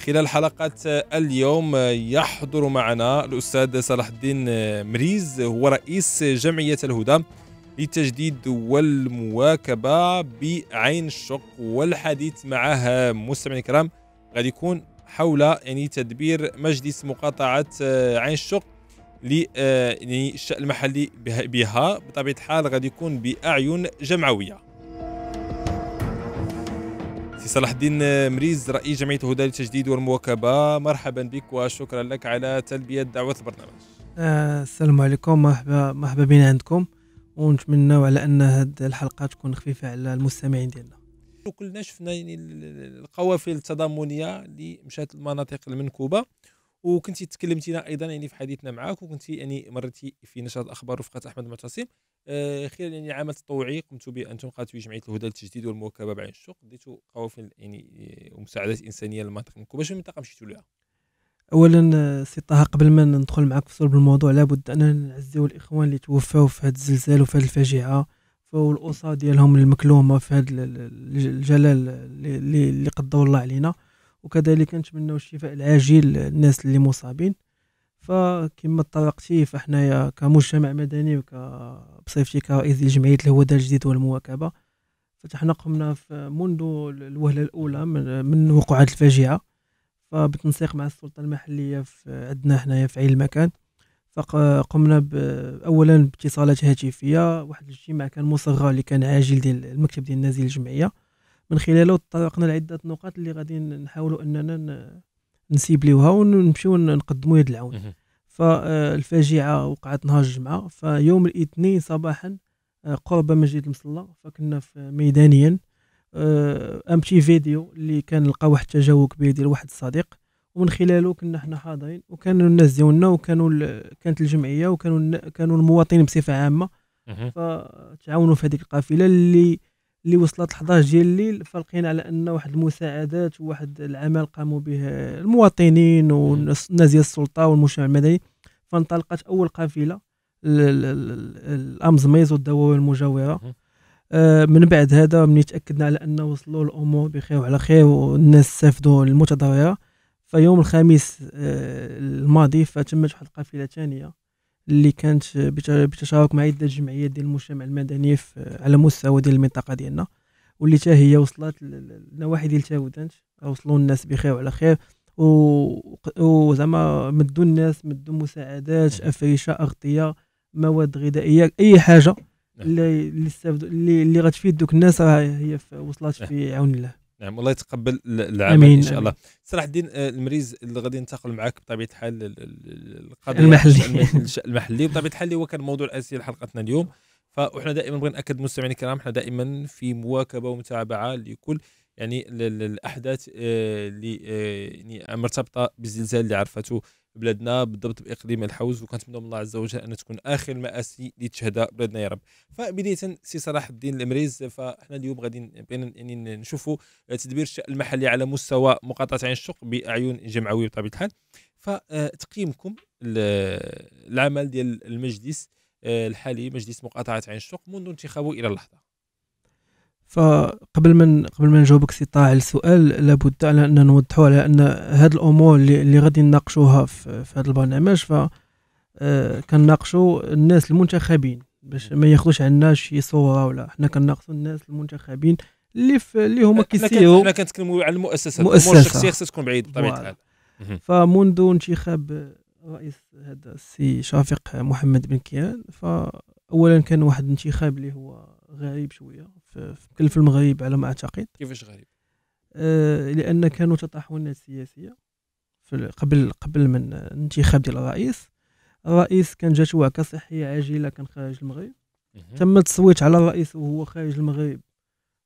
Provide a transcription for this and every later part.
خلال حلقة اليوم يحضر معنا الأستاذ صلاح الدين مريز، هو رئيس جمعية الهدى للتجديد والمواكبة بعين الشق، والحديث معه مستمعينا الكرام غادي يكون حول تدبير مجلس مقاطعة عين الشق للشأن المحلي بها. بطبيعة الحال غادي يكون بأعين جمعوية. سي صلاح الدين مريز رئيس جمعية الهدى للتجديد والمواكبة، مرحبا بك وشكرا لك على تلبية دعوة البرنامج. السلام عليكم، مرحبا بنا عندكم، ونتمنوا على ان هذه الحلقه تكون خفيفه على المستمعين ديالنا. كلنا شفنا القوافل التضامنيه اللي مشات للمناطق المنكوبه، وكنتي تكلمتينا ايضا في حديثنا معك، وكنتي مرتي في نشرة الاخبار رفقه احمد معتصم خلال عمل تطوعي قمتوا به انتم قادتوا جمعيه الهدى للتجديد والمواكبه بعين الشق، ديتوا قوافل ومساعدات انسانيه للمناطق المنكوبه. شنو المنطقه مشيتوا لها؟ اولا سي طه، قبل ما ندخل معك في صلب الموضوع لابد اننا نعزيو الاخوان اللي توفاو في هذا الزلزال وفي هذه الفاجعه، والاسر ديالهم المكلومه في هذا الجلال اللي قدر الله علينا، وكذلك نتمنوا الشفاء العاجل للناس اللي مصابين. فكما تطرقتي، فاحنايا كمجتمع مدني وبصفتي كرئيس لجمعيه الهدى للتجديد والمواكبه، فتحنا قمنا منذ الوهله الاولى من وقوع الفاجعه، فبالتنسيق مع السلطه المحليه عندنا حنايا في عين المكان، فقمنا اولا باتصالات هاتفيه. واحد الاجتماع كان مصغر اللي كان عاجل ديال المكتب ديال نازل الجمعيه، من خلاله تطرقنا لعده نقاط اللي غادي نحاولوا اننا نسيبليوها ونمشيو نقدموا يد العون. فالفاجعه وقعت نهار الجمعه، فيوم الاثنين صباحا قرب مسجد المصلى، فكنا في ميدانيا امشي فيديو اللي كان لقى واحد التجاوب كبير ديال واحد الصديق، ومن خلاله كنا حنا حاضرين، وكانوا الناس ديالنا كانت الجمعيه كانوا المواطنين بصفه عامه، فتعاونوا في هذيك القافله اللي وصلت 11 ديال الليل. فلقينا على ان واحد المساعدات وواحد العمل قاموا به المواطنين والناس ديال السلطه والمجتمع المدني، فانطلقت اول قافله الامزميز والدواوين المجاوره. من بعد هذا ملي تاكدنا على ان وصلوا الامور بخير وعلى خير والناس استفدوا المتضرره، فيوم الخميس الماضي فتمت واحد القافله ثانيه اللي كانت بتشارك مع عده جمعيات ديال المجتمع المدني على مستوى ديال المنطقه ديالنا، واللي حتى هي وصلت للنواحي ديال تاودانت، وصلوا الناس بخير وعلى خير، وزعما مدوا الناس، مدوا مساعدات، افرشه، اغطيه، مواد غذائيه، اي حاجه اللي غتفيد دوك الناس هي وصلت في عون الله. نعم، الله يتقبل العمل ان شاء الله. صلاح الدين المريز اللي غادي ننتقل معك بطبيعه الحال القضيه المحلي بطبيعه الحال اللي هو كان الموضوع الاساسي لحلقتنا اليوم. فاحنا دائما بغينا ناكد المستمعين الكرام، احنا دائما في مواكبه ومتابعه لكل الاحداث اللي مرتبطه بالزلزال اللي عرفته بلادنا، بالضبط باقليم الحوز، وكنتمنى من الله عز وجل ان تكون اخر المآسي اللي تشهدها بلادنا يا رب. فبدايه سي صلاح الدين المريز، فاحنا اليوم غادي نشوفوا تدبير الشأن المحلي على مستوى مقاطعه عين الشق باعين جمعويه بطبيعه الحال. فتقييمكم العمل ديال المجلس الحالي، مجلس مقاطعه عين الشق، منذ انتخابه الى اللحظه. فقبل ما نجاوبك سي طه على السؤال، لابد على ان نوضحوا على ان هذه الامور اللي غادي نناقشوها في هذا البرنامج، ف كنناقشوا الناس المنتخبين باش ما ياخذوش عنا شي صوره، ولا حنا كنناقشوا الناس المنتخبين اللي هما كيسيروا. حنا كنتكلموا على المؤسسات، الامور الشخصيه خصها تكون بعيد بطبيعه الحال. فمنذ انتخاب رئيس هذا السي شفيق محمد بن كيان، فاولا كان واحد الانتخاب اللي هو غريب شويه في المغرب على ما اعتقد. كيفاش غريب؟ لان كانوا تطاحنات سياسيه قبل من الانتخاب ديال الرئيس كان جات وعكه صحيه عاجله، كان خارج المغرب، تم التصويت على الرئيس وهو خارج المغرب،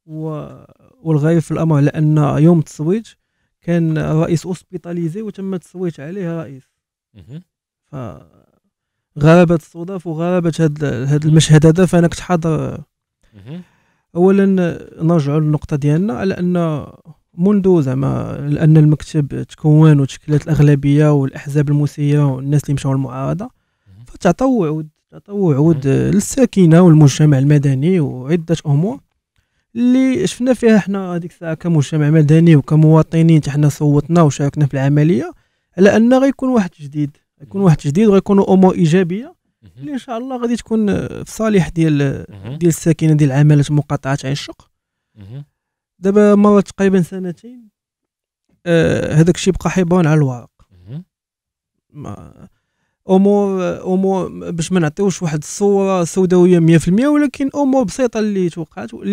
والغريب في الامر لان يوم التصويت كان الرئيس اوسبيتاليزي وتم التصويت عليه رئيس. فغرابه الصدف وغرابه هذا المشهد هذا، فانا كنت حاضر. اولا نرجعوا للنقطه ديالنا على ان منذ زعما لان المكتب تكون وتشكلت الاغلبيه والاحزاب المسيره والناس اللي مشاو المعارضه، فتعطوا عود للساكنه والمجتمع المدني وعده امور اللي شفنا فيها حنا هذيك الساعه كمجتمع مدني وكمواطنين حنا صوتنا وشاركنا في العمليه على ان غيكون واحد جديد، وغيكونوا امور ايجابيه اللي ان شاء الله غادي تكون في صالح ديال الساكنه ديال العمالات مقاطعه عين الشق. دابا مرات تقريبا سنتين هذاك الشيء بقى حيبان على الورق. امور باش ما نعطيوش واحد الصوره سوداويه 100%، ولكن امور بسيطه اللي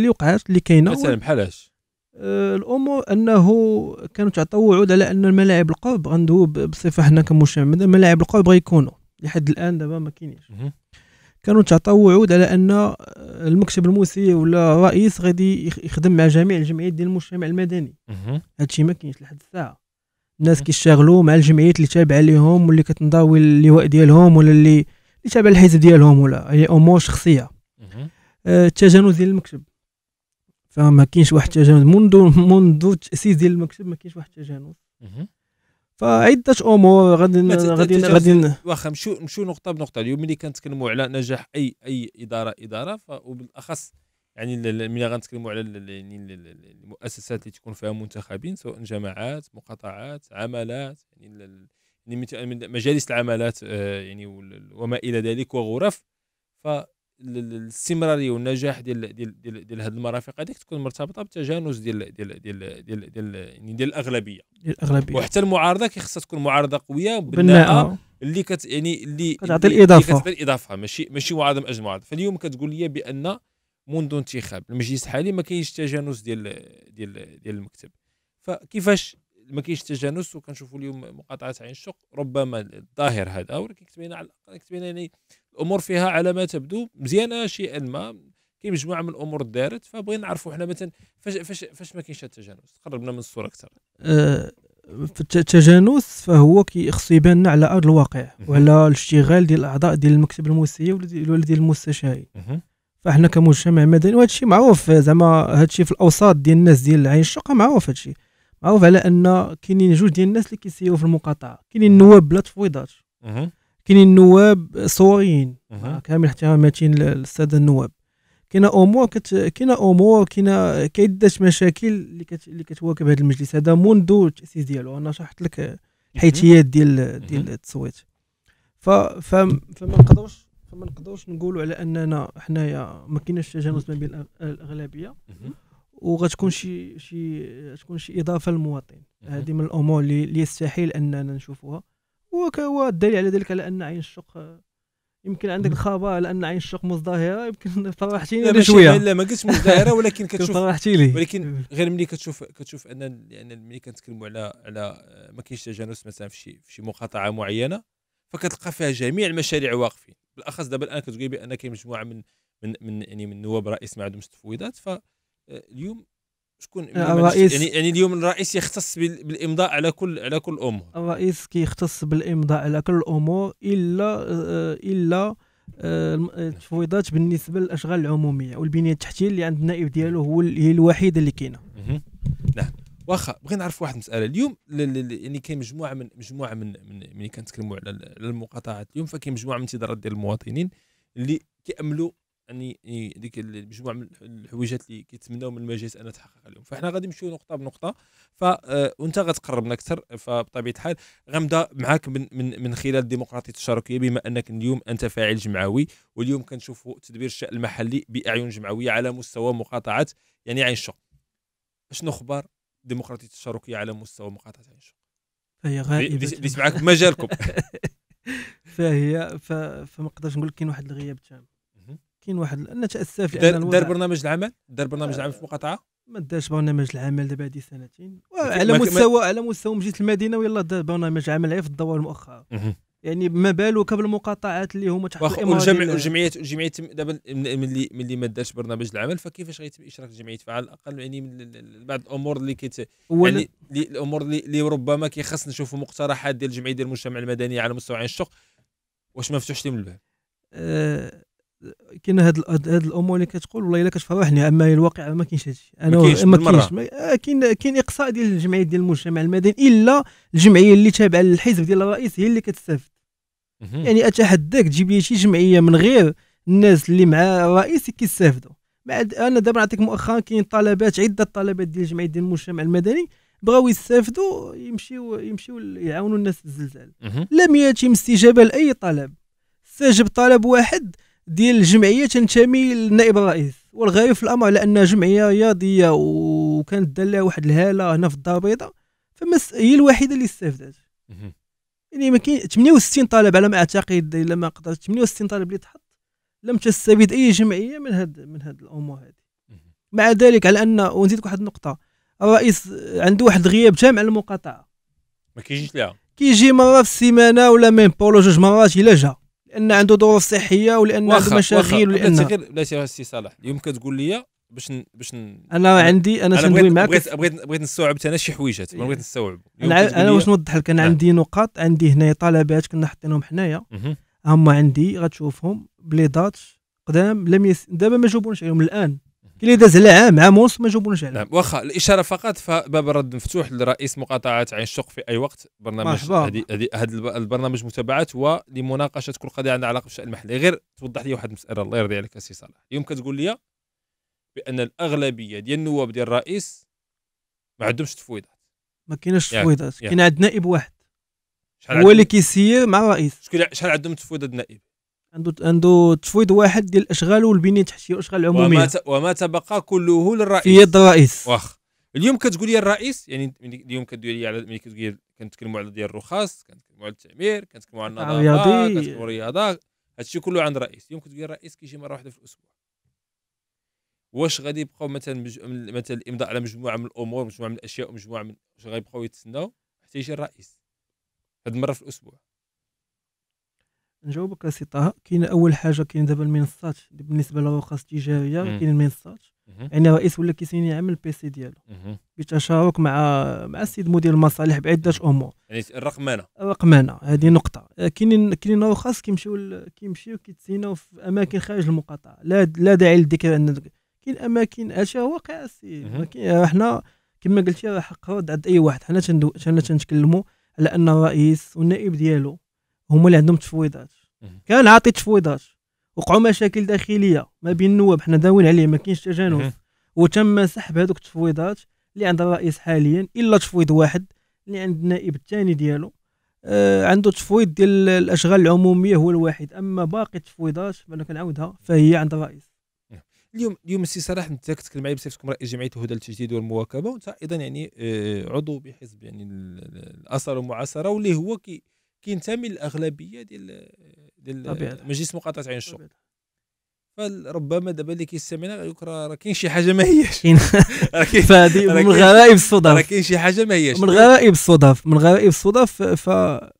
وقعت اللي كاينه. مثلا بحالاش الامور انه كانوا تعطوا وعود على ان الملاعب القرب غندوب بصفه حنا كمجتمع ملاعب القرب غيكونوا لحد الان دابا ما كاينينش. كانوا تعطوا وعود على ان المكتب المسير ولا الرئيس غادي يخدم مع جميع الجمعيات ديال المجتمع المدني. هادشي ما كاينش لحد الساعه. الناس كيشتغلوا مع الجمعيات اللي تابعه ليهم واللي كتنضاوي اللواء ديالهم ولا اللي تابع الحزب ديالهم، ولا هي امور شخصيه. التجانس ديال المكتب فما كاينش واحد التجانس منذ التاسيس ديال المكتب، ما كاينش واحد التجانس. فعده امور غادي واخا نمشيو نقطه بنقطه. اليوم ملي كنتكلموا على نجاح اي اداره وبالاخص يعني ملي غنتكلموا على المؤسسات اللي تكون فيها منتخبين، سواء جماعات، مقاطعات، عمالات، يعني مجالس العمالات يعني وما الى ذلك وغرف، فالاستمراريه والنجاح ديال هذه المرافق هذيك تكون مرتبطه بالتجانس ديال الاغلبيه. وحتى المعارضه خصها تكون معارضه قويه بناءه اللي اللي كتعطي الاضافه ماشي معارضه من اجل معارضه. فاليوم كتقول لي بان منذ انتخاب المجلس الحالي ما كاينش تجانس ديال المكتب، فكيفاش ما كاينش تجانس وكنشوفوا اليوم مقاطعه عين الشق ربما الظاهر هذا، ولكن كتبين يعني الامور فيها على ما تبدو مزيانه شيئا ما. كاين مجموعه من الامور دارت، فبغينا نعرفوا حنا مثلا فاش ما كاينش التجانس. قربنا من الصوره اكثر. في التجانس فهو خصو يبان لنا على ارض الواقع وعلى الاشتغال ديال الاعضاء ديال المكتب المسير ولا ديال المستشارين. فاحنا كمجتمع مدني وهذا الشيء معروف، زعما هذا الشيء في الاوساط ديال الناس ديال عين الشق معروف. هذا الشيء معروف على ان كاينين جوج ديال الناس اللي كيسيروا في المقاطعه. كاينين النواب بلا تفويضات، كاينين النواب صوريين كامل احتراماتي للساده النواب. كاينه امور كعده مشاكل اللي كتواكب هذا المجلس هذا منذ التاسيس ديالو. انا شرحت لك الحيثيات ديال التصويت. فما نقدروش نقولوا على اننا حنايا ما كايناش تجانس ما بين الاغلبيه وغتكون شي اضافه للمواطن. هذه من الامور اللي يستحيل اننا نشوفوها. والدليل على ذلك على ان عين الشق يمكن عندك الخبر على ان عين الشق مزدهره. يمكن فرحتيني شويه. لا ما قلتش مزدهره، ولكن كتشوف ولكن غير ملي كتشوف ان يعني ملي كنتكلموا على ما كاينش تجانس مثلا في شي مقاطعه معينه، فكتلقى فيها جميع المشاريع واقفين. بالاخص دابا الان كتقولي بان كاين مجموعه من نواب رئيس ما عندهمش تفويضات. فاليوم شكون الرئيس؟ يعني اليوم الرئيس يختص بالامضاء على كل امور. الرئيس كيختص بالامضاء على كل الامور الا التفويضات بالنسبه للاشغال العموميه والبنيه التحتيه اللي عند النائب ديالو هي الوحيده اللي كاينه. نعم. واخا بغينا نعرف واحد المساله اليوم. يعني كاين مجموعه من ملي كنتكلموا على المقاطعات اليوم، فكاين مجموعه من انتظارات ديال المواطنين اللي كياملوا يعني ديك المجموعه من الحويجات اللي كيتمناو من المجلس ان تحقق اليوم. فاحنا غادي نمشيو نقطه بنقطه، وانت غتقربنا اكثر. فبطبيعه الحال غنبدا معاك من خلال الديمقراطيه التشاركيه، بما انك اليوم انت فاعل جمعوي، واليوم كنشوفوا تدبير الشأن المحلي باعين جمعويه على مستوى مقاطعه يعني عين الشق. شنو اخبار الديمقراطيه التشاركيه على مستوى مقاطعه عين الشق؟ فهي غائبه. ديت معاك بمجالكم. فما نقدرش نقول لك كاين واحد الغياب تام. كاين واحد انا تاسف لان دار برنامج العمل في المقاطعه. ما دارش برنامج العمل دابا هذه سنتين على مستوى مجلس المدينه، ويلا دار برنامج عمل في الدوره المؤخره. يعني ما بالك بالمقاطعات اللي هما تحت الجمعيات دابا ملي ما دارش برنامج العمل، فكيفاش غيتم اشراك الجمعيات على الاقل يعني من بعض الامور اللي يعني الامور اللي ربما كيخص نشوفوا مقترحات ديال الجمعيه ديال المجتمع المدني على مستوى عين الشق، واش ما فتحش لهم الباب؟ كاين هاد الامور اللي كتقول والله الا كتفرحني، اما الواقع ما كاينش هادشي. انا ما كاينش كاين اقصاء ديال الجمعيات ديال المجتمع المدني، الا الجمعيه اللي تابعه للحزب ديال الرئيس هي اللي كتستافد. يعني اتحداك تجيب لي شي جمعيه من غير الناس اللي مع الرئيس كيستافدوا. انا دابا نعطيك مؤخرا كاين طلبات عده طلبات ديال الجمعيه ديال المجتمع المدني بغاو يستافدوا يمشيو يعاونوا الناس في الزلزال. لم يتم استجابه لاي طلب. استجب طلب واحد ديال الجمعيه تنتمي للنائب الرئيس، والغريب في الامر على انها جمعيه رياضيه وكانت دار لها واحد الهاله هنا في الدار البيضاء، فما هي الوحيده اللي استفادت. يعني ما كاين 68 طالب على ما اعتقد، الا ما قدرت 68 طالب اللي تحط، لم تستفيد اي جمعيه من هاد الامور هذه. مع ذلك على ان، ونزيدك واحد النقطه، الرئيس عنده واحد الغياب تام على المقاطعه، ما كيجيش لها، كيجي مره في السيمانه ولا ميم بولو جوج مرات الا جا، لان عنده ظروف صحيه ولان عنده مشاغل ولان لا سي صالح اليوم كتقول لي باش انا عندي انا تندوي معاك، بغيت نستوعب انا شي حويجات ما بغيت نستوعب. انا واش نوضح لك، انا عندي نقاط، عندي هنايا طلبات كنا حاطينهم حنايا، هما عندي غتشوفهم بليضات قدام دابا ما جاوبوناش عليهم الان، كاين اللي داز على عام ونص ما جاوبوناش عليهم. نعم واخا الاشاره فقط، فباب الرد مفتوح لرئيس مقاطعه عين الشق في اي وقت. برنامج هذا البرنامج متابعات ولمناقشه كل قضيه عندها علاقه بالشان المحلي. غير توضح لي واحد المساله الله يرضي عليك السي صالح، اليوم كتقول لي بان الاغلبيه ديال النواب ديال الرئيس ما عندهمش تفويضات. ما كاينش تفويضات، كاين عند نائب واحد هو اللي كيسير مع الرئيس. شحال عندهم تفويضات النائب؟ عنده تفويض واحد ديال الاشغال والبنيه التحتيه والاشغال العموميه، وما تبقى كله للرئيس في يد الرئيس. واخ اليوم كتقول لي الرئيس، يعني اليوم كتقول لي على ملي كتقول لي كنتكلموا على ديال الرخص، كنتكلموا على التعمير، كنتكلموا على النظافه، كنتكلموا الرياضه، هادشي كله عند الرئيس. اليوم كتقول لي الرئيس كيجي مره واحده في الاسبوع. واش غادي يبقاو مثلا الامضاء على مجموعه من الامور، مجموعه من الاشياء، ومجموعه من واش غيبقاو يتسناو حتى يجي الرئيس هاد المره في الاسبوع؟ نجاوبك سي طه. كاين اول حاجه، كاين دابا المنصات بالنسبه للرخص التجاريه، كاين المنصات، يعني الرئيس ولا كيسيني يعمل البي سي ديالو بالتشارك مع السيد مدير المصالح بعده امور، يعني الرقمنه هذه نقطه. كاينين رخص كيمشيو كيتسيناو في اماكن خارج المقاطعه، لا داعي للذكر ان كاين اماكن، هادشي واقع حنا كما قلتي حق رد عند اي واحد. حنا تنتكلموا على ان الرئيس والنائب ديالو هما اللي عندهم تفويضات. كان عاطي تفويضات، وقعوا مشاكل داخليه ما بين النواب، حنا داوين عليه، ما كاينش تجانس، وتم سحب هذوك التفويضات اللي عند الرئيس حاليا، الا تفويض واحد اللي عند النائب الثاني ديالو. عنده تفويض ديال الاشغال العموميه هو الواحد، اما باقي التفويضات انا كنعاودها فهي عند الرئيس. اليوم السي صلاح، انت كتكلم معايا بصفتكم رئيس جمعيه الهدى للتجديد والمواكبه، وانت ايضا يعني عضو بحزب يعني الاثر والمعاصره، واللي هو كينتمي للاغلبيه ديال مجلس مقاطعه عين الشق. فربما دابا اللي كيستمعنا غيقول لك راه كاين شي حاجه ما هياش فهذه من غرائب الصدف، راه كاين شي حاجه ما هياش من غرائب الصدف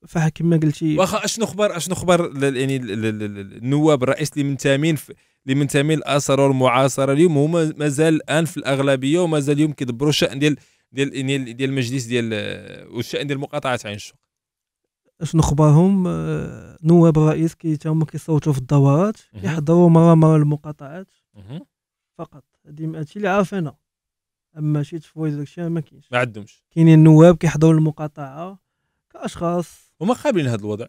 فكما قلتي. واخا اشنو خبر يعني النواب الرئيس اللي منتمين للاثر والمعاصره اليوم هما مازال الان في الاغلبيه، ومازال اليوم كيدبروا الشان ديال المجلس ديال والشان ديال مقاطعه عين الشق. شنو خبرهم؟ نواب الرئيس هما كيصوتوا في الدورات، يحضروا مره المقاطعات فقط. هادشي اللي عارف انا، اما شي تفويض داكشي ما كاينش، ما عندهمش. كاينين النواب كيحضروا المقاطعه كاشخاص، هما قابلين هذا الوضع،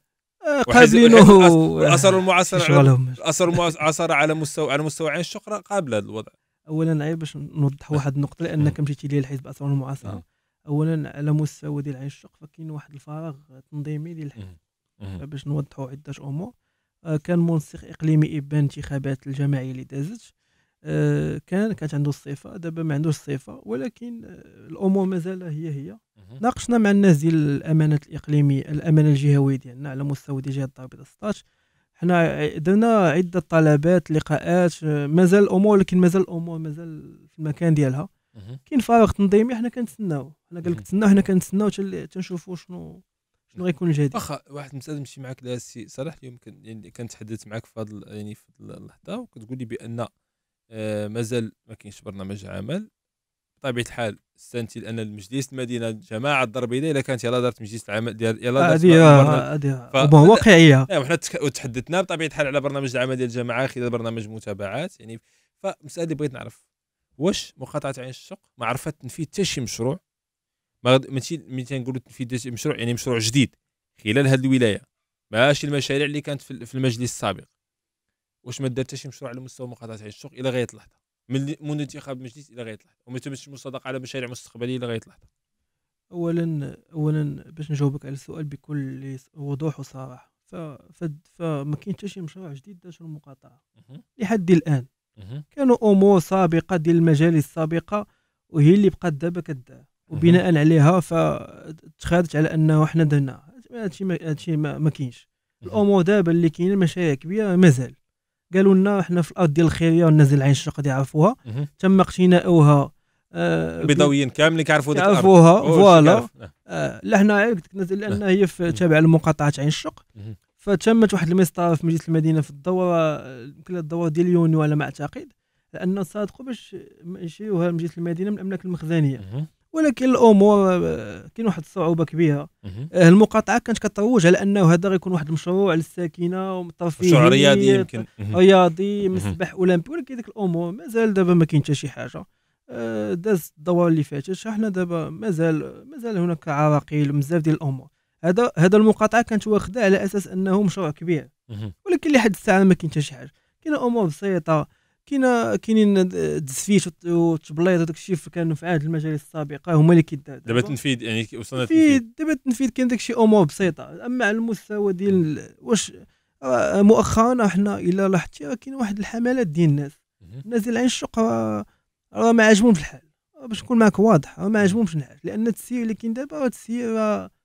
قابلينه. الاثر والمعاصره على مستوى عين الشق قابله هذا الوضع. اولا عيب باش نوضح واحد النقطه، لانك مشيتي لي الحزب الاثر والمعاصره. اولا على مستوى ديال عين الشق فكاين واحد الفراغ تنظيمي ديال الحزب، باش نوضحوا عده امور. كان منسق اقليمي ابان انتخابات الجماعيه اللي دازت، كانت عنده الصفه، دابا ما عندوش الصفه، ولكن الامور مازال هي. ناقشنا مع الناس ديال الامانه الاقليميه، الامانه الجهويه ديالنا على مستوى ديال جهه الدار البيضاء 16. حنا درنا عده طلبات، لقاءات، مازال الامور، لكن مازال الامور في المكان ديالها. كاين فراغ تنظيمي، حنا كنتسناو، حنا قال لك تسناو، حنا كنتسناو تنشوفوا شنو غيكون الجديد. واخا واحد المساله نمشي معاك لها السي صلاح. اليوم يعني كنتحدث معاك في هذا يعني في اللحظه، وكتقول لي بان مازال ما كاينش برنامج عمل. بطبيعه الحال استنتي لان المجلس المدينه جماعه الدار البيضاء الا كانت يلاه دارت مجلس العمل ديال يلاه دارت واقعيه. وحنا تحدثنا بطبيعه الحال على برنامج العمل ديال الجماعه خلال برنامج متابعات. يعني فمساله اللي بغيت نعرف، واش مقاطعه عين الشق ما عرفت تنفيذ حتى شي مشروع؟ ماشي تنقولوا تنفيذ مشروع يعني مشروع جديد خلال هذه الولايه، ماشي المشاريع اللي كانت في المجلس السابق. واش ما دار حتى شي مشروع على مستوى مقاطعه عين الشق الى غايه اللحظه؟ منذ انتخاب المجلس الى غايه اللحظه، وما تمش المصادقه على مشاريع مستقبليه الى غايه اللحظه. اولا باش نجاوبك على السؤال بكل وضوح وصراحه، فما كاين حتى شي مشروع جديد داز المقاطعه لحد الان. كانوا امور سابقه ديال المجالس السابقه وهي اللي بقات دابا كدار، وبناء عليها فتخادت على انه حنا درنا هادشي ما كاينش. الامور دابا اللي كاينه مشاريع كبيره مازال. قالوا لنا حنا في الارض ديال الخيريه والناس ديال العين الشق اللي يعرفوها تم اقتناؤها. البيضاويين كاملين كيعرفوا ديك الارض فوالا. لا حنا قلت لك لان هي تابعه لمقاطعه عين الشق. فتمت واحد المسطره في مجلس المدينه في الدوره ديال يونيو على ما اعتقد، لان صادقوا باش يشريوها مجلس المدينه من الاملاك المخزنيه. ولكن الامور كاين واحد الصعوبه كبيره. المقاطعه كانت كتروج على انه هذا غيكون واحد المشروع للساكنه وترفيهي، مشروع رياضي يمكن رياضي مسبح اولمبي، ولكن ديك الامور مازال دابا ما كاين حتى شي حاجه. داز الدوره اللي فاتت حنا دابا مازال هناك عراقيل بزاف ديال الامور. هذا المقاطعه كانت واخده على اساس انه مشروع كبير، ولكن لحد الساعه ما كاين حتى شي حاجه. كاين امور بسيطه، كاينين التسفيت والتبليط وداك الشيء كانوا في عهد المجالس السابقه هما اللي كيدار. دابا التنفيذ يعني وصلنا للتنفيذ. دابا التنفيذ كاين داك الشيء امور بسيطه. اما على المستوى ديال واش مؤخرا حنا الا لاحظتي كاين واحد الحملات ديال الناس ديال العين الشق راه ما عاجبهمش الحال. باش نكون معك واضح ما عاجبهمش الحال، لان التسيير اللي كاين دابا التسيير.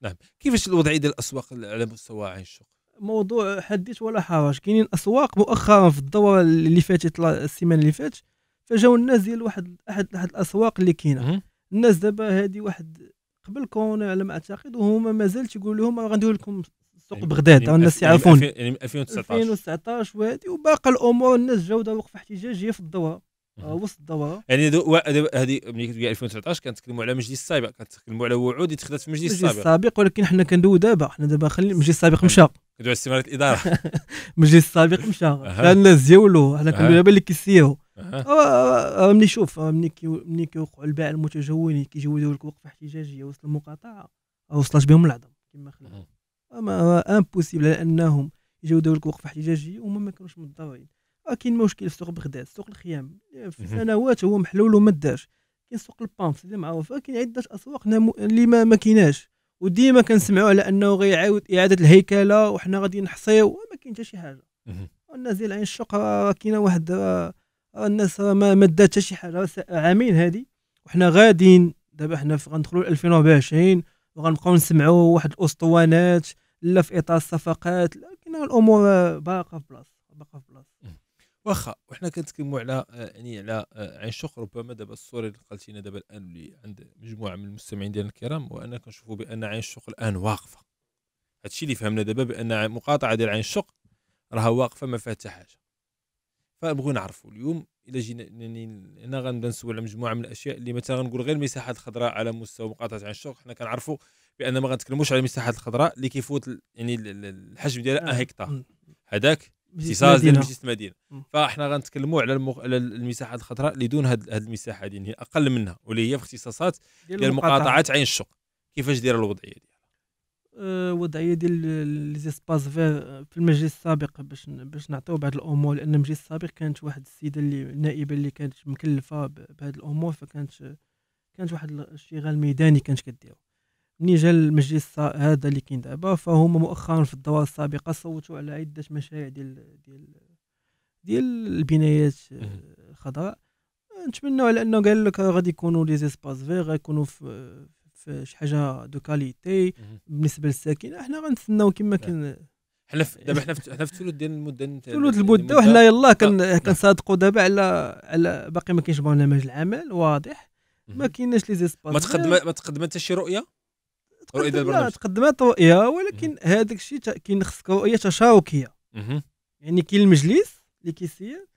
نعم. كيفاش الوضعيه ديال الاسواق على مستوى عين الشق؟ موضوع حديث ولا حرج. كاينين اسواق مؤخرا في الدوره اللي فاتت السيمانه اللي فاتت، فجاو الناس ديال احد الاسواق اللي كاينه. الناس دابا هذه واحد قبل كورونا على ما اعتقد، وهما مازال تيقول لهم غندير لكم سوق بغداد. يعني الناس يعرفون يعني 2019 وهذه، وباقى الامور الناس جاو داروا وقفه احتجاجيه في الدوره وسط الدوره. يعني هذه ملي كتقول 2019 كنتكلموا على مجلس السابق، كنتكلموا على وعود اتخذت في المجلس السابق. ولكن حنا كندويو دابا خلي المجلس السابق مشى، كندويو على استمراريه الاداره. المجلس السابق مشى، الناس ديالو حنا كندويو دابا اللي كيسيروا. ملي شوف ملي كيوقعوا البائع المتجولين كيجيو لك وقفه احتجاجيه وسط المقاطعه وصلت بهم العظم كما خلينا. اما امبوسيبل لانهم يجيو يديروا لك وقفه احتجاجيه وهما ما كانوش متضررين. كاين مشكل في سوق بغداد، سوق الخيام في سنوات هو محلول وما دارش. كاين سوق البانف اللي معروف، كاين عده اسواق اللي ما كايناش، وديما كنسمعوا على انه غيعاود اعاده الهيكله وحنا غادي نحصيو، وما كاين حتى شي حاجه. الناس ديال العين الشق كاينه واحد الناس ما دات حتى شي حاجه عامين هذه، وحنا غاديين دابا حنا غندخلوا 2024 وغنبقاو نسمعوا واحد الاسطوانات لا في اطار الصفقات. لكن الامور باقه في بلاصه واخا. وحنا كنتكلموا على يعني على عين الشق. ربما دابا الصوره اللي قلتينا دابا الان اللي عند مجموعه من المستمعين ديالنا الكرام، وانا كنشوفوا بان عين الشق الان واقفه. هادشي اللي فهمنا دابا بان مقاطعه ديال عين الشق راها واقفه ما فيها حتى حاجه. فبغيو نعرفوا اليوم الا جينا هنا غنبدا نسول على مجموعه من الاشياء اللي مثلا غنقول غير المساحات الخضراء على مستوى مقاطعه عين الشق. حنا كنعرفوا بان ما غنتكلموش على المساحات الخضراء اللي كيفوت يعني الحجم ديالها 1 هكتار، هذاك اختصاص ديال مجلس المدينه. فاحنا غنتكلموا على المساحات الخضراء اللي دون هذه المساحه دي هي اقل منها، واللي هي في اختصاصات ديال مقاطعات عين الشق. كيفاش دايره الوضعيه ديالها؟ الوضعيه ديال لي زيسباس فير في المجلس السابق باش نعطيو بعض الامور، لان المجلس السابق كانت واحد السيده اللي النائبه اللي كانت مكلفه بهذه الامور، فكانت واحد الشغل ميداني كانت كديرو. ملي جا المجلس هذا اللي كاين دابا، فهما مؤخرا في الدوره السابقه صوتوا على عده مشاريع ديال البنايات الخضراء. نتمنوا على انه قال لك غادي يكونوا لي زيسباس فير، غيكونوا في شي حاجه دو كاليتي بالنسبه للساكنه. حنا غنتسناو كما كان. دابا حنا في الثلث ديال المده، ثلث المده، وحنا يلاه كنصادقوا دابا على باقي ما كاينش برنامج العمل واضح، ما كايناش لي زيسباس. ما تقدمت حتى شي رؤيه ديال البرنامج. تقدمت رؤيه، ولكن هذاك الشيء كاين خصك رؤيه تشاركيه. يعني كاين المجلس اللي كيسير،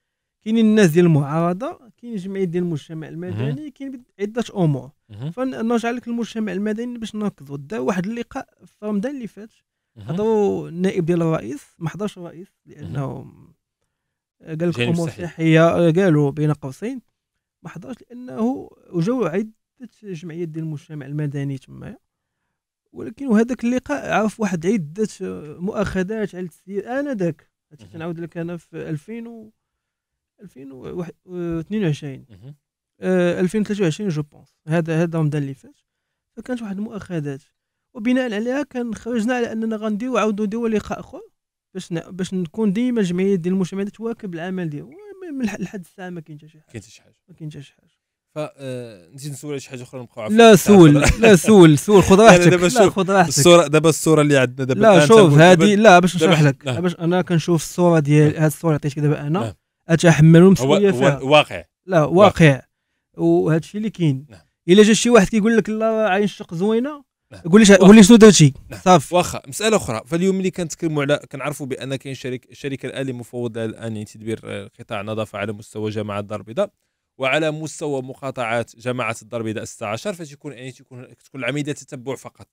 كاينين الناس ديال المعارضه، كاين جمعيه ديال المجتمع المدني، كاين عده امور. فنرجع لك المجتمع المدني باش نركزوا. دا واحد اللقاء في رمضان اللي فات، حضروا النائب ديال الرئيس، ما حضرش الرئيس لانه قال لك امور صحيه، قالوا بين قوسين ما حضرش لانه وجاو عده جمعيات ديال المجتمع المدني تما. ولكن وهذاك اللقاء عرف واحد عده مؤاخذات على التسيير. انا ذاك تنعاود لك، انا في 2022 2023 جو بونس، هذا رمضان اللي فات. فكانت واحد المؤاخذات، وبناء عليها كان خرجنا على اننا غنديروا عاودوا نديروا لقاء اخر باش نكون ديما جمعيه ديال المجتمعات تواكب العمل ديالو. من لحد الساعه ما كاين حتى شي حاجه، ما كاين حتى شي حاجه. نزيد نسول شي حاجه اخرى نبقاو لا سول خذ راحتك. لا خذ راحتك. الصوره اللي عندنا دابا. لا شوف هذه، لا باش نشرح لك. باش انا كنشوف الصوره ديال هذه الصوره عطيتك دابا انا اتحملوا المسؤوليه فيها. هو واقع. لا واقع، وهذا الشيء اللي كاين. الا جا شي واحد كيقول لك لا عين الشق زوينه، قول لي شنو درتي صافي. واخا مساله اخرى. فاليوم اللي كنتكلموا على كنعرفوا بان كاين الشركه الان اللي مفوضه الان يعني تدبير قطاع النظافه على مستوى جماعه الدار البيضاء وعلى مستوى مقاطعات جماعه الدار البيضاء 16، فتكون يعني تكون العمليه تتبع فقط.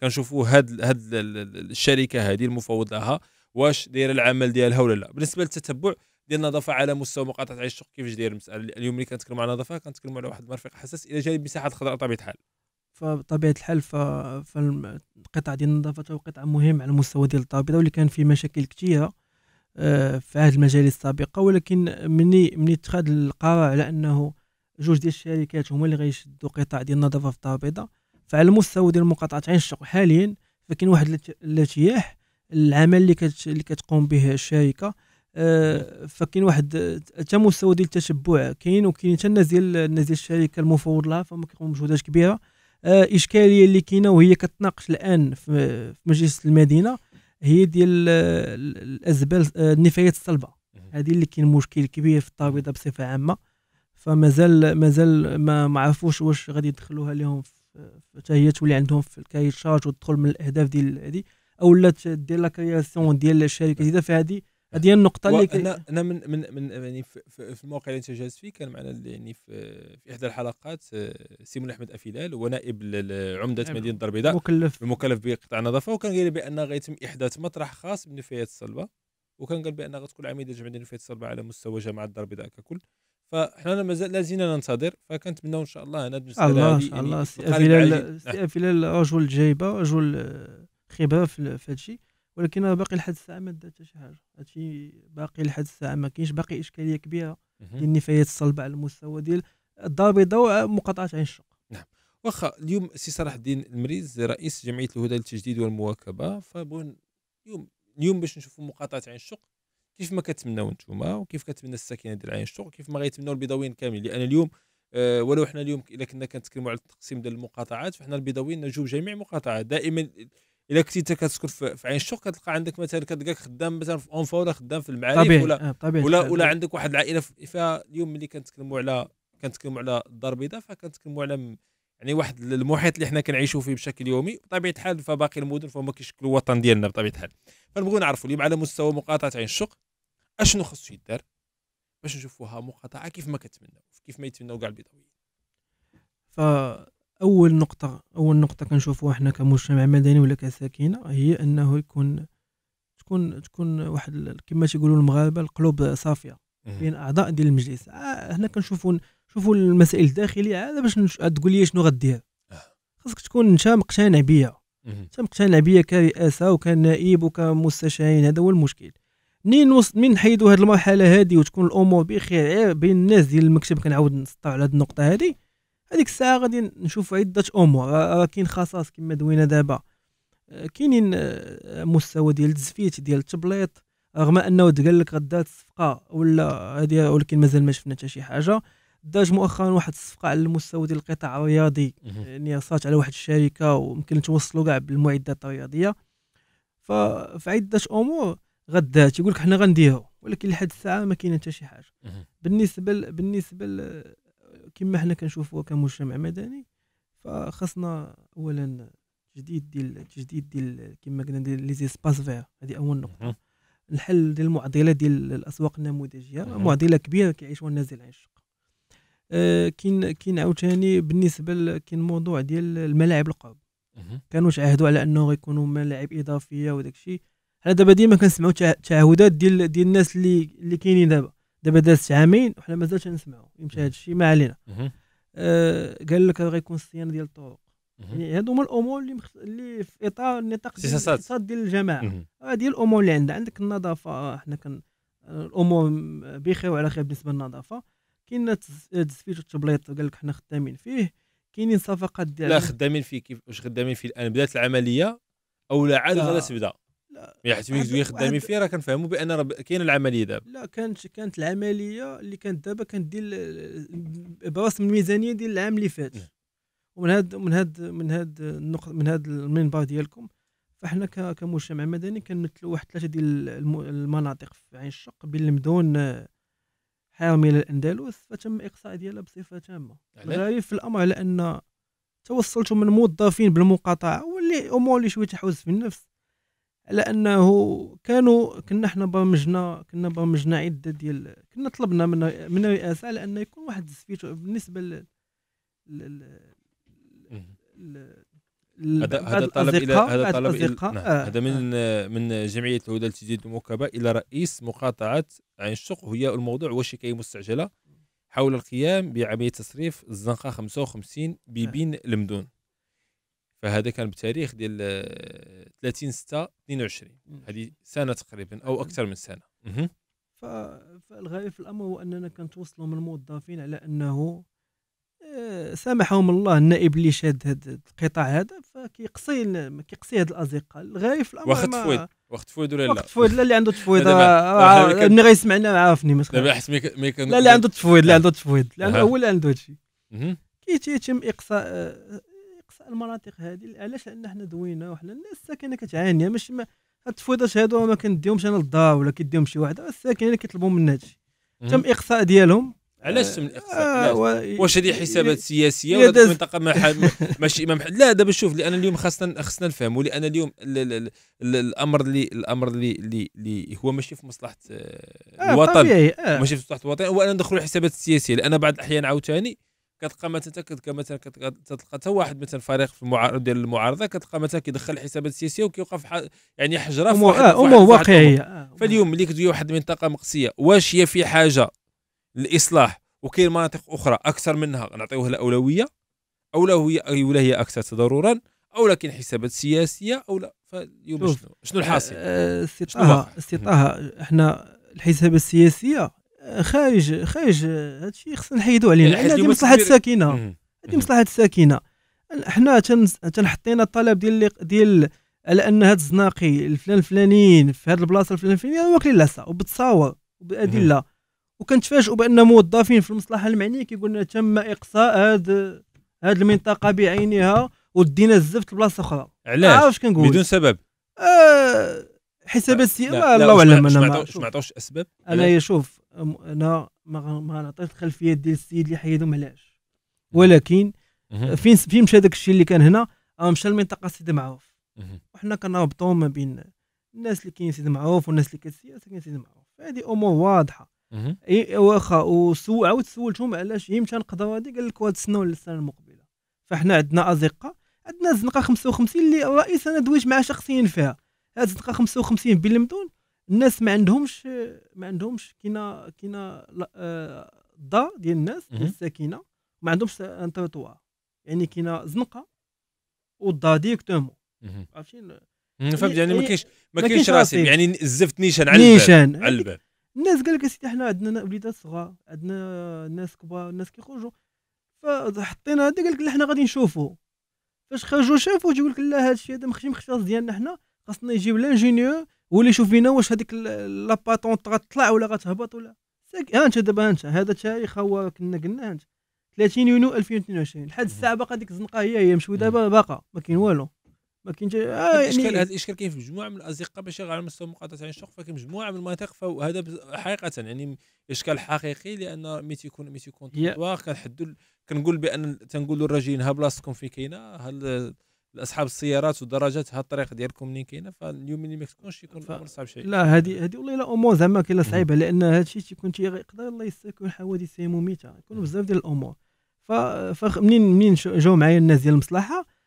كنشوفوا هاد الشركه هذه المفوض لها واش دايره العمل ديالها ولا لا. بالنسبه للتتبع ديال النظافه على مستوى مقاطعه عين الشق، كيفاش داير المساله اليوم اللي كنتكلموا على النظافه؟ كنتكلموا على واحد المرفق حساس الى جانب مساحات الخضراء بطبيعه الحال. فبطبيعه الحال فالقطاع ديال النظافه هو قطاع مهم على المستوى ديال الدار البيضاء، واللي كان فيه مشاكل كثيره في عهد المجالس السابقه. ولكن مني اتخاذ القرار على انه جوج ديال الشركات هما اللي غيشدوا قطاع ديال النظافه في الدار البيضاء، فعلى المستوى ديال مقاطعه عين الشق حاليا فكاين واحد الارتياح العمل اللي كتقوم به الشركه. فكاين واحد حتى مستوى ديال التشبع كاين، وكاين حتى الناس ديال الشركه المفوض لها فما كيقوموا بمجهودات كبيره. اشكاليه اللي كاينه وهي كتناقش الان في مجلس المدينه هي ديال الازبال النفايات الصلبه. هذه اللي كاين مشكل كبير في الدار البيضاء بصفه عامه، فمازال ما عرفوش واش غادي يدخلوها لهم حتى هي تولي عندهم في الكاي شارج وتدخل من الاهداف ديال هذه، او لا دير لا كرياسيون ديال الشركه جديده. فهذه هذه النقطه اللي انا من يعني في الموقع اللي انت جالس فيه كان معنا يعني في احدى الحلقات سيمون احمد افيلال ونائب عمده مدينه الدار البيضاء المكلف بقطاع النظافه، وكان قال بان غيتم احداث مطرح خاص بالنفايات الصلبه، وكان قال بان غتكون عمليه جمع النفايات الصلبه على مستوى جامعه الدار البيضاء ككل. فاحنا لازلنا ننتظر، فكنتمناو ان شاء الله هذه المساله هذه الله سي افيلال رجل جايبه، رجل خبره في هذا الشيء. ولكن باقي لحد الساعه ما دات حتى شي حاجه. هادشي باقي لحد الساعه ما كاينش، باقي اشكاليه كبيره ديال النفايات الصلبه على المستوى ديال الدار البيضاء ومقاطعه عين الشق. نعم. واخا اليوم سي صلاح الدين المريز رئيس جمعيه الهدى للتجديد والمواكبه، فبون اليوم باش نشوفوا مقاطعه عين الشق كيف ما كتمناو نتوما وكيف كتمنى الساكنه ديال عين الشق وكيف ما غيتمناو البيضاويين كاملين. لان اليوم ولو حنا اليوم الا كنا كنتكلموا على التقسيم ديال المقاطعات، فحنا البيضاويين نجوا جميع مقاطعات دائما. الا كنتي انت كتسكن في عين الشق كتلقى عندك مثلا كتلقاك خدام مثلا في اونفا ولا خدام في المعارف ولا عندك واحد العائله. فاليوم ملي كنتكلموا على الدار البيضاء فكنتكلموا على يعني واحد المحيط اللي حنا كنعيشوا فيه بشكل يومي. بطبيعه الحال فباقي المدن فهما كيشكلوا الوطن ديالنا بطبيعه الحال. فنبغيو نعرفوا اليوم على مستوى مقاطعه عين الشق اشنو خصو يدار باش نشوفوها مقاطعه كيف ما كتمناو، كيف ما يتمناو كاع البيضاويين. اول نقطه كنشوفوها حنا كمجتمع مدني ولا كساكنه هي انه تكون واحد كما تيقولوا المغاربه القلوب صافيه بين اعضاء ديال المجلس. هنا كنشوفوا المسائل الداخليه عاد باش تقول لي شنو غدير. خاصك تكون انت مقتنع بيا، كرئاسه وكنائب وكمستشارين. هذا هو المشكل. منين نحيدوا هذه المرحله هذه وتكون الامور بخير بين الناس ديال المكتب. كنعاود نسطر على هذه النقطه هذيك الساعه غادي نشوف عده امور. راه كاين خصائص كما دوينا دابا، كاينين مستوى ديال التزفيت ديال التبليط، رغم انه تقال لك غدات الصفقه ولا هذه، ولكن مازال ما شفنا حتى شي حاجه. داج مؤخرا واحد الصفقه على المستوى ديال القطاع الرياضي، يعني صارت على واحد الشركه ويمكن توصلوا كاع بالمعدات الرياضيه. فعده امور غدات يقول لك حنا غنديروا، ولكن لحد الساعه ما كاين حتى شي حاجه. بالنسبه كما حنا كنشوفوها كمجتمع مدني، فخصنا اولا تجديد ديال كما قلنا ديال لي سباس فير. هذه اول نقطه. الحل ديال المعضله ديال الاسواق النموذجيه، معضله كبيره كيعيشوها الناس ديال عين الشق. كاين عاوتاني بالنسبه كاين الموضوع ديال الملاعب القرب. كانوا تعهدوا على انه غيكونوا ملاعب اضافيه وداك الشيء. حنا دابا ديما كنسمعوا تعهدات ديال الناس اللي كاينين دابا دازت عامين وحنا مازال تنسمعوا يمشي هذا الشيء. ما علينا. قال لك غيكون الصيانه ديال الطرق. يعني هادو هما الامور اللي في اطار النطاق ديال الاقتصاد ديال الجماعه. هذه الامور اللي عندك النظافه. حنا الامور بخير وعلى خير بالنسبه للنظافه. كاين التزفيت والتبليط قال لك حنا خدامين فيه، كاينين صفقات ديال لا خدامين فيه كيف واش خدامين فيه الان بدات العمليه او لا عاد غادا تبدا؟ لا يحتمل تقول خدامين فيه راه كنفهموا بان كاين العمليه دابا. لا كانت العمليه اللي كانت دابا كانت ديال برسم الميزانيه ديال العام اللي فات. ومن هاد المنبر ديالكم فاحنا كمجتمع مدني كنمثلوا واحد 3 ديال المناطق في عين الشق بين المدون حاميه للاندلس، فتم اقصاء ديالها بصفه تامه. الغريب في الامر على ان توصلتوا من موظفين بالمقاطعه واللي امور اللي شويه تحوز في النفس، على انه كنا حنا برمجنا عده ديال، كنا طلبنا من الرئاسه على ان يكون واحد التسفيت بالنسبه هذا طلب الى هذا من جمعيه الهدى لتجديد المواكبه الى رئيس مقاطعه عين الشق. هي الموضوع هو شكايه مستعجله حول القيام بعمليه تصريف الزنقه 55 بين المدن. فهذا كان بتاريخ ديال 30/6/22، هذه سنه تقريبا او اكثر من سنه. فالغريب في الامر هو اننا كنتوصلوا من الموظفين على انه سامحهم الله النائب اللي شاد هذا القطاع هذا فكيقصي هاد الازقه. الغريب في الامر وقت تفويض ولا لا؟ وقت تفويض لا اللي عنده تفويض ملي غيسمعنا عارفني ما دابا حس لا اللي عنده تفويض لانه هو اللي عنده هادشي. كيتم اقصاء المناطق هذه. علاش؟ لان حنا دوينا وحنا الناس الساكنه كتعاني. ماشي هاد التفويضات هادو ما كنديهمش انا للدار ولا كيديهم شي واحد، الساكنين كيطلبوا منا هادشي. تم اقصاء ديالهم. علاش تم الاقصاء؟ واش هذه حسابات سياسيه ولا منطقه ماشي لا دابا شوف، لان اليوم خاصنا نفهموا، لان اليوم الامر اللي هو ماشي في مصلحه الوطن، ماشي في مصلحه الوطن، هو ان ندخلوا الحسابات السياسيه. لان بعض الاحيان عاوتاني كتلقى مثلا تلقى حتى واحد مثلا فريق في المعارضه ديال المعارضه كتلقى مثلا كيدخل الحسابات السياسيه وكيوقف يعني حجره في امور واقعيه. فاليوم ملي كتجي واحد المنطقه مقصيه واش هي في حاجه للاصلاح وكاين مناطق اخرى اكثر منها نعطيوها الاولويه، او ولا هي اكثر تضررا، او لا كاين حسابات سياسيه او لا. فاليوم شنو الحاصل؟ استطاعه احنا الحسابات السياسيه خارج هادشي خصنا نحيدوا عليه، لان هذه مصلحه الساكنه. هذه مصلحه الساكنه. احنا تنحطينا الطلب ديال على ان هاد الزناقي الفلانيين في هاد البلاصه الفلانيه واكلين العصا وبتصاور وبادله، وكنتفاجئوا بان موظفين في المصلحه المعنيه كيقول لنا تم اقصاء هاد المنطقه بعينها ودينا الزفت لبلاصه اخرى. علاش؟ عارف كنقول بدون سبب. حسابات السياسيه الله اعلم. انا ما عطاوش اسباب. انا شوف انا ما نعطيش الخلفيه ديال السيد اللي حيدهم علاش، ولكن فين مشى داك الشيء اللي كان هنا مشى المنطقه سيدي معروف، وحنا كنربطوا ما بين الناس اللي كاين سيدي معروف والناس اللي كتسياسه كاين سيدي معروف. هذه امور واضحه. واخا عاود سولتهم علاش يمشى نقدروا هذه، قال لك تسناو للسنه المقبله. فاحنا عندنا ازقه، عندنا الزنقه 55 اللي الرئيس انا دويت معاه شخصيا فيها. هذه الزنقه 55 بين المدن الناس ما عندهمش كاينه الدار ديال الناس الساكنه ما عندهمش ان تروطوار، يعني كاينه زنقه والدار ديريكتومون. عرفتي؟ فهمت يعني ما كاينش راسم، يعني الزفت نيشان على الباب. الناس قال لك اسيدي حنا عندنا وليدات صغار، عندنا ناس كبار، الناس كيخرجوا، فحطينا هذا. قال لك حنا غادي نشوفوا. فاش خرجوا شافوا يقول لك لا هذا الشيء هذا ماشي مختص ديالنا، حنا خاصنا يجيب لانجينيور هو اللي يشوف لينا واش هذيك لاباطونط غتطلع ولا غتهبط ولا. انت دابا هذا تاريخ هو كنا قلنا 30 يونيو 2022 لحد الساعه باقا ديك الزنقه هي مشوي دابا باقا ما كاين والو. ما كاينش الاشكال. هذا الاشكال كاين في مجموعه من الازقه ماشي غير على مستوى مقاطعه عين الشق، فكاين مجموعه من المناطق. فهذا حقيقه يعني اشكال حقيقي، لان ملي تيكون تطوار كنقول بان تنقولوا الراجلين ها بلاصتكم فين كاينه، اصحاب السيارات والدراجات ها الطريق ديالكم منين كاينه. فاليوم ملي ما تكونش يكون الامر صعب شيء. لا هذه والله لا امور زعما كاينه صعيبه، لان هذا الشيء تيكون يقدر الله يستكون حوادث مميته، يكونوا بزاف ديال الامور. منين جاو معايا الناس ديال المصلحه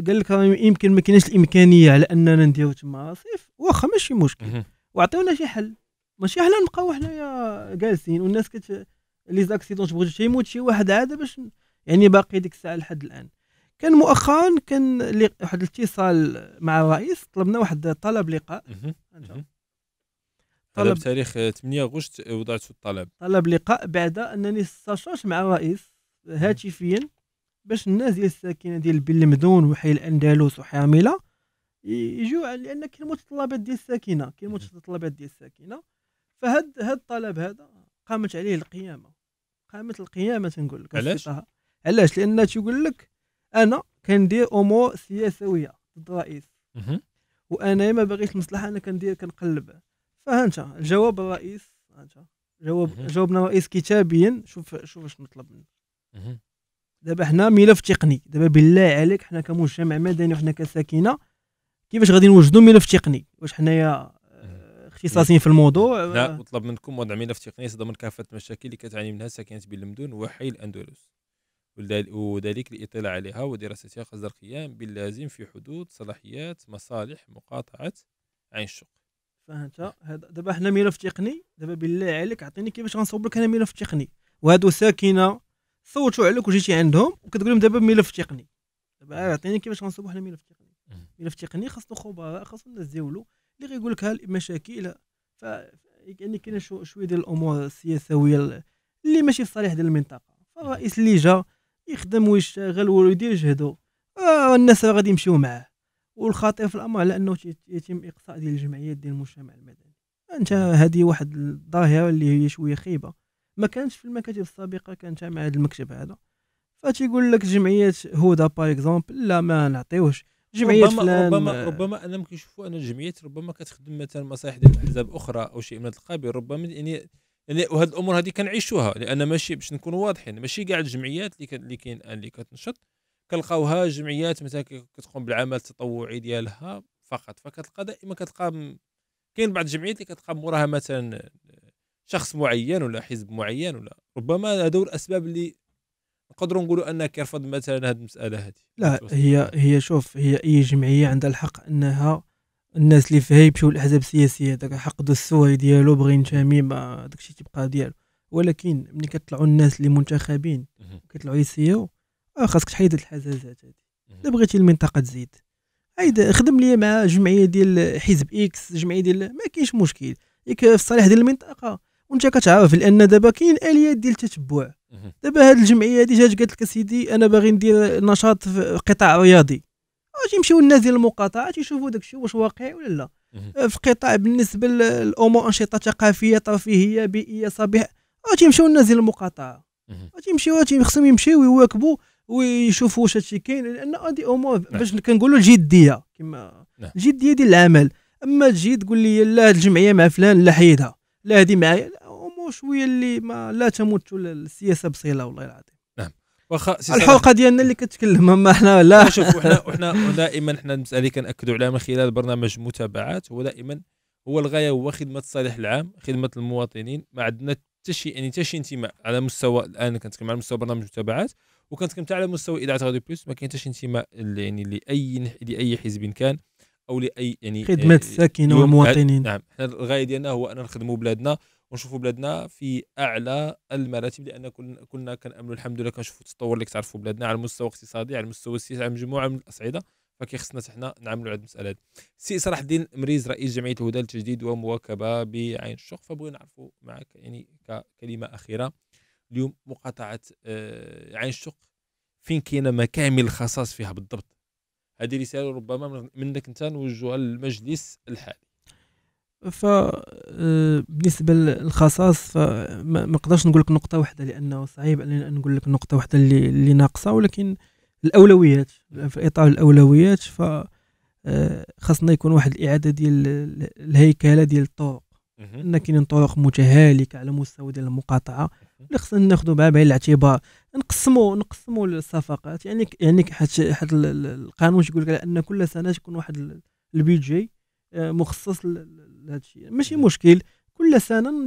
قال لك يمكن ما كايناش الامكانيه على اننا نديرو تما رصيف، واخا ماشي مشكل وعطيونا شي حل. ماشي حنا نبقاو حنايا جالسين والناس لي زاكسيدون تبغي تيموت شي واحد عاد باش يعني باقي ديك الساعه لحد الان. كان مؤخرا كان واحد الاتصال مع الرئيس، طلبنا واحد طلب لقاء طلب تاريخ 8 غشت وضعت الطلب. طلب لقاء بعد انني استشرت مع الرئيس هاتفيا باش الناس ديال الساكنه ديال بلمدون وحي الاندلس وحامله يجوا، لان كاين متطلبات ديال الساكنه، فهاد الطلب هذا قامت عليه القيامه تنقول لك. علاش؟ لان تيقول لك انا كندير امور سياسيه ضد الرئيس وانا ما باغيش المصلحه، انا كنقلب. فهانت جواب الرئيس، جاوبنا الرئيس كتابيا. شوف شنو نطلب منه. دابا حنا ملف تقني، دابا بالله عليك حنا كمجتمع مدني وحنا كساكنه كيفاش غادي نوجدوا ملف تقني؟ واش حنايا اختصاصيين في الموضوع؟ لا، نطلب منكم وضع ملف تقني يتضمن كافه المشاكل اللي كتعاني منها ساكنه بلمدون وحي الاندلس، وذلك للاطلاع عليها ودراستها قصد القيام باللازم في حدود صلاحيات مصالح مقاطعه عين الشق. فهمت؟ هذا دابا حنا ملف تقني، دابا بالله عليك عطيني كيفاش غنصوب لك انا ملف تقني، وهادو ساكنه صوتوا عليك وجيتي عندهم وكتقول لهم دابا ملف تقني. دابا عطيني كيفاش غنصوبوا حنا ملف تقني. ملف تقني خاصو خبراء، خاصو الناس ديالو اللي غيقول لك ها المشاكل. يعني كاين شويه ديال الامور السياسيه اللي ماشي في صالح ديال المنطقه. فالرئيس اللي جا يخدم ويشتغل ويدير جهده، الناس غادي يمشيو معاه. والخطير في الامر على انه يتم اقصاء ديال الجمعيات ديال المجتمع المدني. انت هذه واحد الظاهره اللي هي شويه خيبه، ما كانش في المكاتب السابقه، كانت مع هذا المكتب هذا. فتيقول لك جمعيات هدى باغ اكزومبل لا ما نعطيوش، جمعيات فلان ربما انهم كيشوفوا ان الجمعيات ربما كتخدم مثلا مصالح ديال الاحزاب اخرى او شيء من هذا القبيل. ربما يعني وهاد الامور هذه كنعيشوها، لان ماشي باش نكونوا واضحين، ماشي كاع الجمعيات اللي كاين الان اللي كتنشط كنلقاوها جمعيات مثلا كتقوم بالعمل التطوعي ديالها فقط. فكتلقى دائما كاين بعض الجمعيات اللي كتلقى موراها مثلا شخص معين ولا حزب معين، ولا ربما هذو الاسباب اللي نقدروا نقولوا انها كيرفض مثلا هذه المساله هذه. لا، هي شوف، هي اي جمعيه عندها الحق انها الناس اللي فيها يمشيو للاحزاب السياسيه، داك حق السوي ديالو بغى ينتمي، ما داكشي تيبقى ديالو. ولكن ملي كيطلعوا الناس اللي منتخبين كيطلعوا يسيو، خاصك تحيد الحزازات هذه. الا بغيتي المنطقه تزيد، عيد خدم لي مع جمعيه ديال حزب اكس، جمعيه ديال ما كاينش مشكل، ياك في الصالح ديال المنطقه. وانت كتعرف لان دابا كاين اليات ديال التتبع. دابا هاد الجمعيه هذه جات قالت لك اسيدي انا باغي ندير نشاط في قطاع رياضي، يمشيو الناس ديال المقاطعه تيشوفوا داكشي واش واقعي ولا لا. في قطاع بالنسبه للامور انشطه ثقافيه ترفيهيه بيئيه صبيحه، تيمشيو الناس ديال المقاطعه، خصهم يمشيو ويواكبوا ويشوفوا واش هادشي كاين، لان هذه امور باش كنقولوا الجديه، كما الجديه ديال العمل. اما تجي تقول لي لا هاد الجمعيه مع فلان لا حيدها، لا هذه معايا، امور شويه اللي ما لا تمت السياسه بصيله والله العظيم. نعم، الحلقه ديالنا اللي كتكلم، اما حنا لا. شوف، وحنا دائما حنا المساله اللي كناكدوا عليها من خلال برنامج متابعات هو دائما هو الغايه هو خدمه الصالح العام، خدمه المواطنين. ما عندنا حتى شي انتماء على مستوى، الان كنتكلم على مستوى برنامج متابعات، وكنتكلم على مستوى اذاعه غاديو بلس. ما كاين حتى شي انتماء يعني لاي حزب كان او لاي يعني خدمه الساكنه والمواطنين. نعم، حنا الغايه ديالنا هو ان نخدموا بلادنا ونشوفوا بلادنا في اعلى المراتب، لان كنا كناملوا الحمد لله كنشوفوا التطور اللي كتعرفوا بلادنا على المستوى الاقتصادي، على المستوى السياسي، على مجموعه من الاصعده. فكيخصنا حنا نعملوا على المساله هذه. السي صلاح الدين مريز رئيس جمعيه الهدى للتجديد والمواكبه بعين الشق، فبغينا نعرفوا معك يعني ككلمه اخيره اليوم مقاطعه عين الشق فين كاينه مكامن الخصاص فيها بالضبط؟ هذه رساله ربما منك انت نوجهها للمجلس الحالي. بالنسبه للخصاص فما نقدرش نقول لك نقطه واحده، لانه صعيب علينا ان نقول لك نقطه واحده اللي ناقصه. ولكن الاولويات، في اطار الاولويات ف خاصنا يكون واحد الاعاده ديال الهيكله ديال الطرق، ان كاينين طرق متهالكه على مستوى ديال المقاطعه اللي خصنا ناخذوا بعين الاعتبار. نقسموا الصفقات، يعني حتى القانون يقول لك ان كل سنه تكون واحد البيدجي مخصص لهذا الشيء. ماشي مشكل كل سنه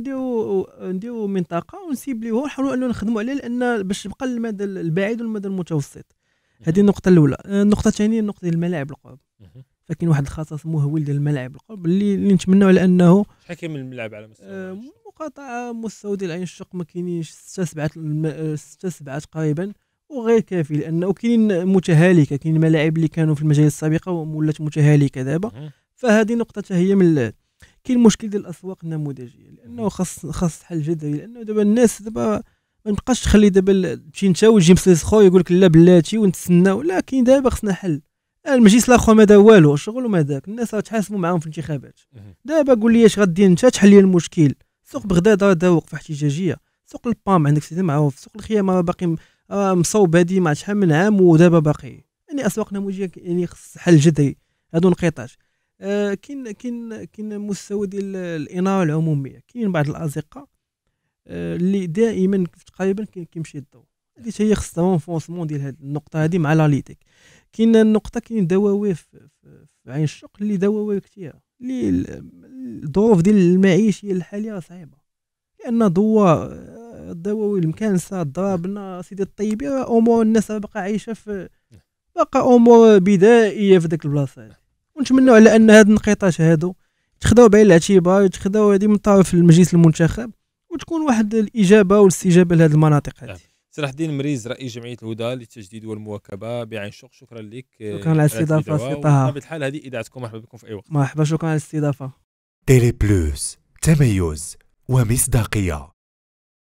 نديروا منطقه ونسيبليوها ونحاولوا انه نخدموا عليها، لان باش تبقى المدى البعيد والمدى المتوسط. هذه النقطه الاولى. النقطه الثانيه النقطه ديال الملاعب القرب. فكاين واحد الخصاص مهول ديال الملاعب القرب اللي نتمنوا على انه شحال كاين من الملاعب على مستوى مقاطعه مستوى ديال عين الشق ما كاينينش 6 7 تقريبا، وغير كافي لانه كاينين متهالكه. كاين ملاعب اللي كانوا في المجال السابقه ولات متهالكه دابا. فهذه نقطه هي من كاين مشكل ديال الاسواق النموذجيه، لانه خاص حل جذري، لانه دابا الناس دابا ما نبقاش تخلي دابا تمشي انت وتجي مسلس خويا يقول لك لا بلاتي ونتسناو، لا كاين دابا خصنا حل. المجلس الاخر ما دار والو، شغل وما داك، الناس تحاسبوا معاهم في الانتخابات. دابا قول لي اش غدير انت تحل لي المشكل. سوق بغداد راه وقفه احتجاجيه، سوق البام عندك سيدي معروف، سوق الخيام باقي مصوب هادي مع شحال من عام ودابا باقي. يعني اسواق نموذجيه يعني خص حل جذري هادو نقيطات. كاين مستوى ديال الاناره العموميه، كاين بعض الازقه اللي دائما تقريبا كيمشي الضوء، هذه هي خصها رونفونسمون ديال هذه النقطه هذه مع لاليتيك. كاين النقطه كاين دواوي في عين الشق اللي دواوي كثيره، اللي الظروف ديال المعيشيه الحاليه صعيبه، لان الدواوي المكانسه ضربنا سيدي الطيبين، امور الناس باقا عايشه في باقا امور بدائيه في ذاك البلاصه هذه. ونتمنوا على ان هاد النقيطات هادو يتخذوا بعين الاعتبار، يتخذوا هذه من طرف المجلس المنتخب، وتكون واحد الاجابه والاستجابه لهذه المناطق هذه. صلاح الدين مريز رئيس جمعيه الهدى للتجديد والمواكبه بعين الشق، شكرا لك. شكرا على الاستضافه سي طه. بطبيعه هذه اذاعتكم، مرحبا بكم في اي وقت. مرحبا، شكرا على الاستضافه. تيلي بلوس، تميز ومصداقيه.